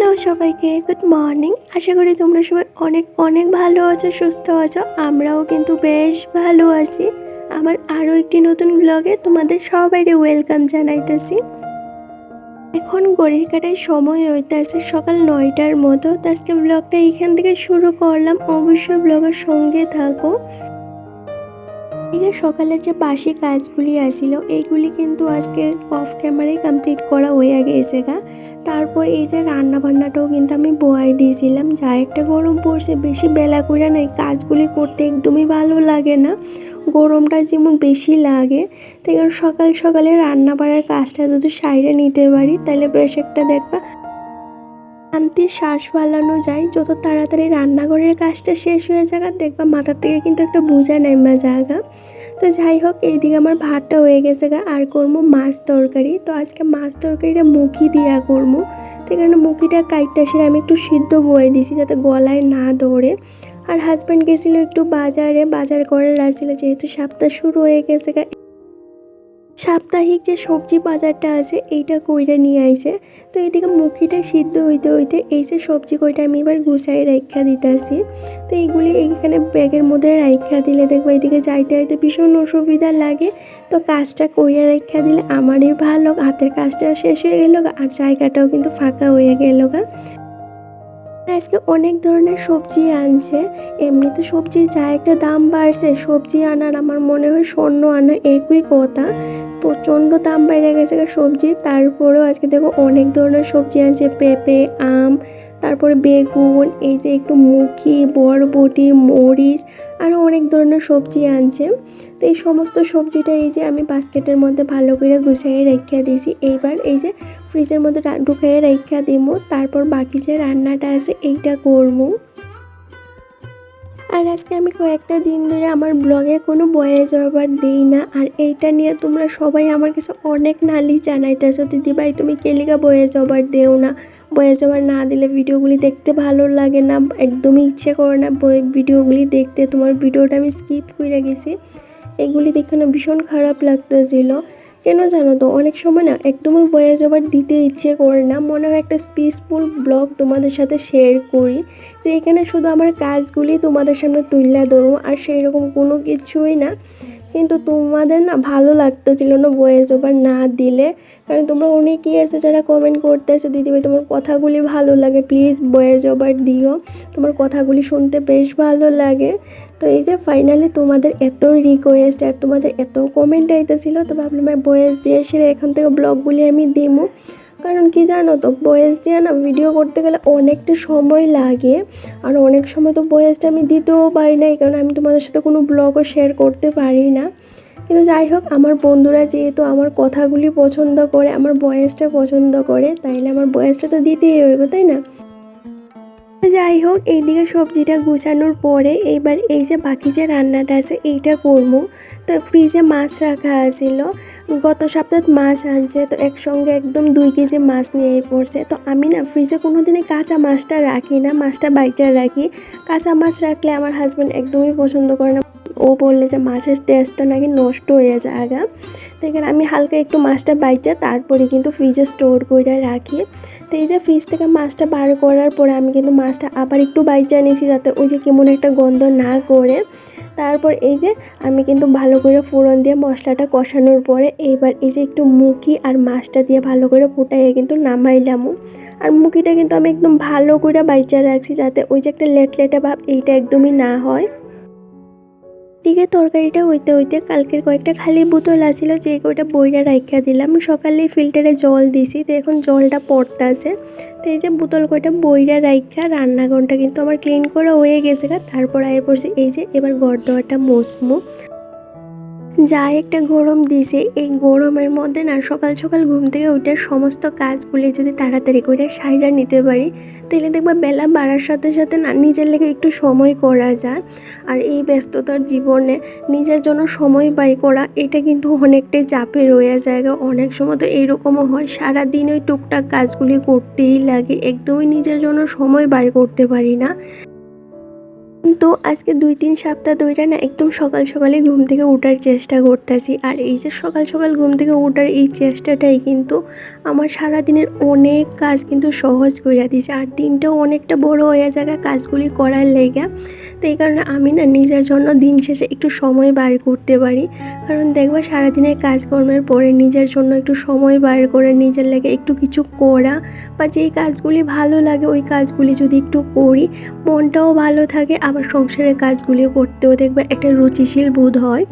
Hello সবাইকে, good morning. আশা করি তোমরা সবাই অনেক অনেক ভালো আছো, সুস্থ আছো। আমরাও কিন্তু বেশ ভালো আছি। আমার আরও একটি নতুন ব্লগে তোমাদের সবাইকে ওয়েলকাম জানাইতেছি। এখন ঘড়ির কাটায় সময় হইতেছে সকাল 9টার মতো। তো আজকে ব্লগটা এইখান থেকে শুরু করলাম, অবশ্যই ব্লগের সঙ্গে থাকো। সকালের যে বাসি কাজগুলি আসিল এইগুলি কিন্তু আজকে অফ ক্যামেরায় কমপ্লিট করা হয়ে গেছে গা। তারপর এই যে রান্না বান্নাটাও কিন্তু আমি বয়াই দিয়েছিলাম। যা একটা গরম পড়ছে, বেশি বেলা করে না এই কাজগুলি করতে একদমই ভালো লাগে না, গরমটা যেমন বেশি লাগে। তাই সকাল সকালে রান্না বাড়ার কাজটা যদি সাইডে নিতে পারি তাহলে বেশ একটা দেখবা শান্তির শ্বাস ফেলানো যায়। যত তাড়াতাড়ি রান্নাঘরের কাজটা শেষ হয়ে যাবে দেখবা মাথার থেকে কিন্তু একটা বোঝা নেমা জায়গা। তো যাই হোক, এইদিকে আমার ভাতটা হয়ে গেছে গা। আর করবো মাছ তরকারি। তো আজকে মাছ তরকারিটা মুখি দিয়া করবো। তো এখানে মুখিটা কাইটটা সেরে আমি একটু সিদ্ধ বয়ে দিছি যাতে গলায় না ধরে। আর হাজব্যান্ড গেছিলো একটু বাজার করে রাখছিল, যেহেতু সপ্তাহ শুরু হয়ে গেছে গা। সাপ্তাহিক যে সবজি বাজারটা আছে এইটা কইরা নিয়ে আইছে। তো এইদিকে মুখিটা সিদ্ধ হইতে হইতে এই যে সবজি কইটা আমি এবার গুছাই রাইখা দিতেছি। তো এইগুলি এইখানে ব্যাগের মধ্যে রাইখা দিলে দেখবো এইদিকে যাইতে যাইতে ভীষণ অসুবিধা লাগে। তো কাজটা কইরা রাইখা দিলে আমারই ভালো, হাতের কাজটা শেষ হয়ে গেল আর জায়গাটাও কিন্তু ফাঁকা হয়ে গেল গা। আজকে অনেক ধরনের সবজি আনছে। এমনিতে সবজির যা একটা দাম বাড়ছে, সবজি আনার আমার মনে হয় স্বর্ণ আনা একই কথা। প্রচণ্ড দাম বেড়ে গেছে সবজির। তারপরেও আজকে দেখো অনেক ধরনের সবজি আনছে, পেঁপে, আম, তারপরে বেগুন, এই যে একটু মুখি, বরবটি, মরিচ, আরও অনেক ধরনের সবজি আনছে। তো এই সমস্ত সবজিটা এই যে আমি বাস্কেটের মধ্যে ভালো করে গুছিয়ে রেখে দিয়েছি। এইবার এই যে ফ্রিজের মধ্যে ঢুকিয়ে রেখে দিব। তারপর বাকি যে রান্নাটা আছে এইটা করবো। আর আজকে আমি কয়েকটা দিন ধরে আমার ব্লগে কোনো ভয়েস ওভার দিই না। আর এইটা নিয়ে তোমরা সবাই আমার কাছে অনেক নালিশ জানাইতেছো, দিদিভাই তুমি কেলিকা ভয়েস ওভার দেও না, ভয়েস ওভার না দিলে ভিডিওগুলি দেখতে ভালো লাগে না, একদমই ইচ্ছে করে না ভিডিওগুলি দেখতে। তোমার ভিডিওটা আমি স্কিপ করে গেছি, এগুলি দেখে না ভীষণ খারাপ লাগতেছিল। কেন জানো তো, অনেক সময় না একদমই ভয়েস ওভার দিতে ইচ্ছে করে না, মনে হয় একটা পিসফুল ব্লগ তোমাদের সাথে শেয়ার করি, যে এখানে শুধু আমার কাজগুলি তোমাদের সামনে তুলে ধরো আর সেই রকম কোনো কিছুই না। কিন্তু তোমাদের না ভালো লাগতেছিল না ভয়েস ওভার না দিলে, কারণ তোমরা অনেকেই আছো যারা কমেন্ট করতেছো, দিদিভাই তোমার কথাগুলি ভালো লাগে, প্লিজ ভয়েস ওভার দিও, তোমার কথাগুলি শুনতে বেশ ভালো লাগে। তো এই যে ফাইনালি তোমাদের এত রিকোয়েস্ট আর তোমাদের এত কমেন্ট আইতেছিল, তো ভাবলাম ভয়েস দিয়ে সেরে এখান থেকে ব্লগগুলি আমি দিমু। কারণ কি জানো তো, ভয়েস দিয়ে না ভিডিও করতে গেলে অনেকটা সময় লাগে। আর অনেক সময় তো ভয়েসটা আমি দিতেও পারি না, এই কারণে আমি তোমাদের সাথে কোনো ব্লগও শেয়ার করতে পারি না। কিন্তু যাই হোক, আমার বন্ধুরা যেহেতু আমার কথাগুলি পছন্দ করে, আমার ভয়েসটা পছন্দ করে, তাইলে আমার ভয়েসটা তো দিতেই হইবে, তাই না? যাই হোক, এইদিকে সবজিটা গুছানোর পরে এইবার এই যে বাকি যে রান্নাটা আছে এইটা করবো। তো ফ্রিজে মাছ রাখা আছিল, গত সপ্তাহে মাছ আনছে, তো একসঙ্গে একদম 2 কেজি মাছ নিয়ে পড়ছে। তো আমি না ফ্রিজে কোনো দিনই কাঁচা মাছটা রাখি না, মাছটা বাইচা রাখি। কাঁচা মাছ রাখলে আমার হাজব্যান্ড একদমই পছন্দ করে না, ও বললে যে মাছের টেস্টটা নাকি নষ্ট হয়ে যায় আগা। তো এখানে আমি হালকা একটু মাছটা বাইচা তারপরে কিন্তু ফ্রিজে স্টোর করে রাখি। তো এই যে ফ্রিজ থেকে মাছটা বার করার পরে আমি কিন্তু মাছটা আবার একটু বাইচা নিয়েছি, যাতে ওই যে কেমন একটা গন্ধ না করে। তারপর এই যে আমি কিন্তু ভালো করে ফোড়ন দিয়ে মশলাটা কষানোর পরে এইবার এই যে একটু মুখি আর মাছটা দিয়ে ভালো করে ফুটাইয়ে কিন্তু নামাইলাম। আর মুখিটা কিন্তু আমি একদম ভালো করে বাইচা রাখছি, যাতে ওই যে একটা লেটলেটে ভাব এইটা একদমই না হয়। দিকে তরকারিটা হইতে হইতে কালকের কয়েকটা খালি বোতল আছিল, যে কয়টা বইরা রাইখা দিলাম। সকালে ফিল্টারে জল দিছি, তো এখন জলটা পড়তাছে। তো এই যে বোতল কয়টা বইরা রাইখা রান্নাঘরটা কিন্তু আমার ক্লিন করা হয়ে গেছে। তারপর আয় পড়ছে এই যে এবার ঘর দোয়ারটা মুছমু। যা একটা গরম দিছে, এই গরমের মধ্যে না সকাল সকাল ঘুম থেকে উঠে সমস্ত কাজগুলি যদি তাড়াতাড়ি করে সাইরা নিতে পারি, তাহলে দেখবা বেলা বাড়ার সাথে সাথে না নিজের লেগে একটু সময় করা যায়। আর এই ব্যস্ততার জীবনে নিজের জন্য সময় ব্যয় করা এটা কিন্তু অনেকটাই চাপে রয়ে যায়। অনেক সময় তো এইরকমও হয় সারাদিন ওই টুকটাক কাজগুলি করতেই লাগে, একদমই নিজের জন্য সময় ব্যয় করতে পারি না। কিন্তু আজকে ২-৩ সপ্তাহ ধইরা না একদম সকাল সকালে ঘুম থেকে ওঠার চেষ্টা করতেছি। আর এই যে সকাল সকাল ঘুম থেকে ওঠার এই চেষ্টাটাই কিন্তু আমার সারাদিনের অনেক কাজ কিন্তু সহজ কইরা দিছে। আর দিনটাও অনেকটা বড় হয়ে যায় কাজগুলি করার লেগা। তো এই কারণে আমি না নিজের জন্য দিন শেষে একটু সময় বার করতে পারি। কারণ দেখবা সারাদিনের কাজকর্মের পরে নিজের জন্য একটু সময় বার করে নিজের লাগে একটু কিছু করা বা যেই কাজগুলি ভালো লাগে ওই কাজগুলি যদি একটু করি, মনটাও ভালো থাকে, আবার সংসারের কাজগুলিও করতেও দেখবে একটা রুচিশীল বোধ হয়।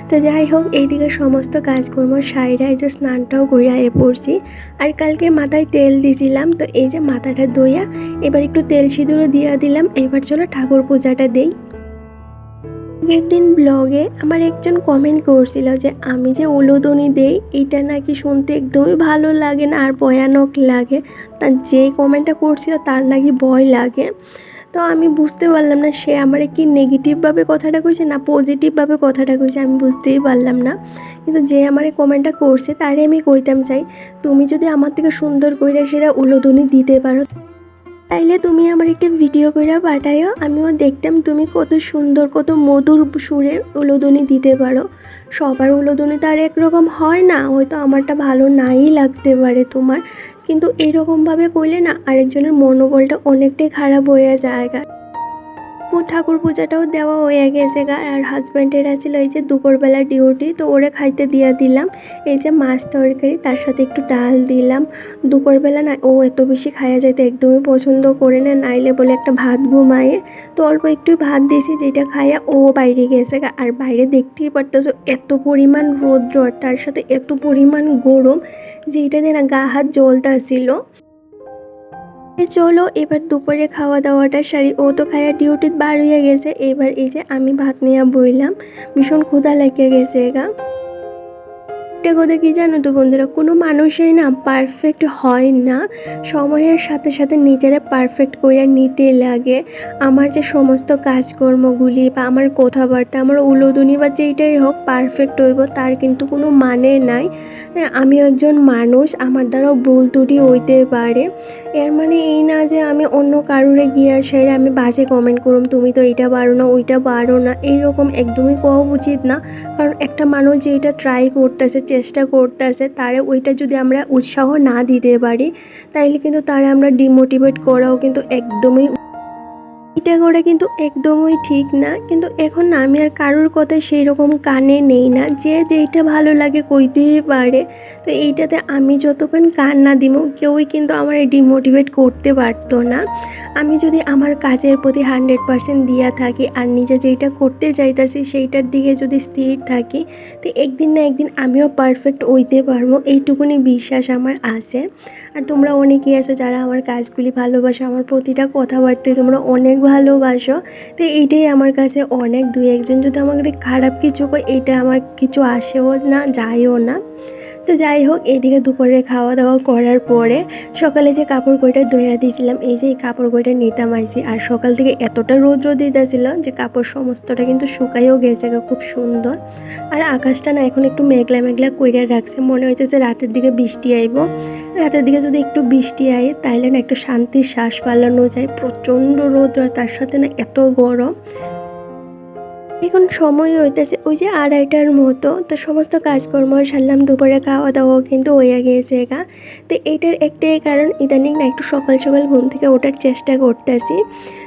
তো যাই হোক, এইদিকে সমস্ত কাজকর্ম সাইরা এই যে স্নানটাও কইরা পড়ছি। আর কালকে মাথায় তেল দিয়েছিলাম, তো এই যে মাথাটা ধুইয়া এবার একটু তেল সিঁদুরও দিয়া দিলাম। এবার চলো ঠাকুর পূজাটা দেই। আগের দিন ব্লগে আমার একজন কমেন্ট করছিল যে আমি যে উলুধ্বনি দেই এটা নাকি শুনতে একদমই ভালো লাগে না আর ভয়ানক লাগে। তার যে কমেন্টটা করছিল তার নাকি ভয় লাগে। তো আমি বুঝতে পারলাম না সে আমারে কি নেগেটিভভাবে কথাটা কইছে না পজিটিভভাবে কথাটা কইছে, আমি বুঝতেই পারলাম না। কিন্তু যে আমারে কমেন্টটা করছে তারে আমি কইতাম চাই, তুমি যদি আমার থেকে সুন্দর কইরা সেটা উলুধ্বনি দিতে পারো তাইলে তুমি আমার একটা ভিডিও কইরা পাঠাইও, আমিও দেখতাম তুমি কত সুন্দর কত মধুর সুরে উলুধ্বনি দিতে পারো। সবার উলুধ্বনি তো আর একরকম হয় না, হয়তো আমারটা ভালো নাই লাগতে পারে তোমার, কিন্তু এরকমভাবে কইলে না আরেকজনের মনোবলটা অনেকটাই খারাপ হয়ে যায়। ঠাকুর পূজাটাও দেওয়া হয়ে গেছে আর হাজব্যান্ডের আছিল এই যে দুপুরবেলা ডিউটি, তো ওরে খাইতে দিয়া দিলাম এই যে মাছ তরকারি, তার সাথে একটু ডাল দিলাম। দুপুরবেলা না ও এত বেশি খাইয়া যাইতে একদমই পছন্দ করে না, নাইলে বলে একটা ভাত ঘুমায়ে, তো অল্প একটু ভাত দিয়েছি যেটা খাইয়া ও বাইরে গেছে। আর বাইরে দেখতেই পারতেছো এত পরিমাণ রৌদ্র, তার সাথে এত পরিমাণ গরম যেটা দিয়ে না গা হাত জ্বলতাছিল। চলো এবার দুপুরে খাওয়া দাওয়াটা সারি, ও তো খাইয়া ডিউটিতে বার হইয়া গেছে। এবার এই যে আমি ভাত নিয়ে বইলাম, ভীষণ ক্ষুধা লেগে গেছে গা। একটা কথা কি জানো তো বন্ধুরা, কোনো মানুষই না পারফেক্ট হয় না, সময়ের সাথে সাথে নিজেরা পারফেক্ট করে নিতে লাগে। আমার যে সমস্ত কাজকর্মগুলি বা আমার কথাবার্তা আমার উলোধনী বা যেইটাই হোক পারফেক্ট হইব তার কিন্তু কোনো মানে নাই। আমিও একজন মানুষ, আমার দ্বারাও ভুল ত্রুটি হইতে পারে। এর মানে এই না যে আমি অন্য কারুরে গিয়া সেরে আমি বাজে কমেন্ট করুম তুমি তো এইটা পারো না ওইটা পারো না, এইরকম একদমই কোয়া উচিত না। কারণ একটা মানুষ যে এটা ট্রাই করতেছে চেষ্টা করতেছে তারে ওইটা যদি আমরা উৎসাহ না দিতে পারি তাইলে কিন্তু তারে আমরা ডিমোটিভেট করাও কিন্তু একদমই এটা করা কিন্তু একদমই ঠিক না। কিন্তু এখন না আমি আর কারোর কথা সেই রকম কানে নেই না, যে যেইটা ভালো লাগে কইতেই পারে। তো এইটাতে আমি যতক্ষণ কান না দিব কেউই কিন্তু আমার ডিমোটিভেট করতে পারতো না। আমি যদি আমার কাজের প্রতি 100% দিয়া থাকি আর নিজে যেইটা করতে চাইতেছি সেইটার দিকে যদি স্থির থাকি, তো একদিন না একদিন আমিও পারফেক্ট হইতে পারবো, এইটুকুনি বিশ্বাস আমার আছে। আর তোমরা অনেকেই আছো যারা আমার কাজগুলি ভালোবাসো, আমার প্রতিটা কথাবার্তায় তোমরা অনেক ভালোবাসো। তো এইটাই আমার কাছে অনেক। দুই একজন যদি আমাকে খারাপ কিছু কয় এইটা আমার কিছু আসেও না যায়ও না। তো যাই হোক, এইদিকে দুপুরে খাওয়া দাওয়া করার পরে সকালে যে কাপড় কইটা ধুইয়া দিয়েছিলাম এই যে এই কাপড় কইটা নিতাম আইছি। আর সকাল থেকে এতটা রৌদ্র দিতেছিল যে কাপড় সমস্তটা কিন্তু শুকাইও গেছে খুব সুন্দর। আর আকাশটা না এখন একটু মেঘলা মেঘলা কইরা রাখছে, মনে হইছে যে রাতের দিকে বৃষ্টি আইব। রাতের দিকে যদি একটু বৃষ্টি আয় তাইলে না একটু শান্তির শ্বাস পালানো যায়। প্রচণ্ড রৌদ্র আর তার সাথে না এত গরম। এখন সময় হইতেছে ওই যে 2:30টার মতো, তো সমস্ত কাজকর্ম সারলাম, দুপুরে খাওয়া দাওয়াও কিন্তু হইয়া গিয়েছে গা। তো এইটার একটাই কারণ ইদানিং না একটু সকাল সকাল ঘুম থেকে ওঠার চেষ্টা করতেছি।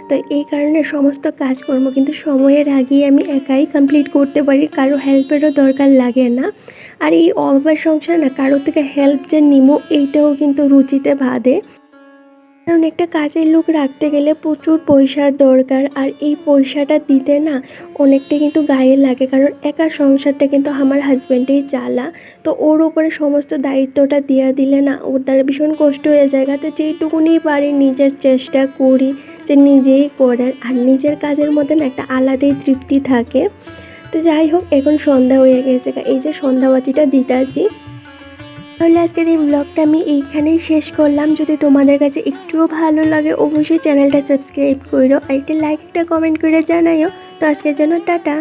তো এই কারণে সমস্ত কাজকর্ম কিন্তু সময়ের আগেই আমি একাই কমপ্লিট করতে পারি, কারো হেল্পেরও দরকার লাগে না। আর এই অভাবের সংসার না কারো থেকে হেল্প যে নিমো এইটাও কিন্তু রুচিতে বাধে। কারণ একটা কাজের লোক রাখতে গেলে প্রচুর পয়সার দরকার, আর এই পয়সাটা দিতে না অনেকটা কিন্তু গায়ে লাগে। কারণ একা সংসারটা কিন্তু আমার হাজব্যান্ডেই চালা, তো ওর উপরে সমস্ত দায়িত্বটা দিয়া দিলে না ওর দ্বারা ভীষণ কষ্ট হয়ে যায়। তো যেইটুকুনি পারি নিজের চেষ্টা করি যে নিজেই করার, আর নিজের কাজের মধ্যে না একটা আলাদাই তৃপ্তি থাকে। তো যাই হোক, এখন সন্ধ্যা হয়ে গেছে, এই যে সন্ধ্যাবাতিটা দিতে আসি। তাহলে আজকের এই ব্লগটা আমি এইখানেই শেষ করলাম। যদি তোমাদের কাছে একটুও ভালো লাগে অবশ্যই চ্যানেলটা সাবস্ক্রাইব করো, আর একটা লাইক একটা কমেন্ট করে জানাইও। তো আজকের জন্য টাটা।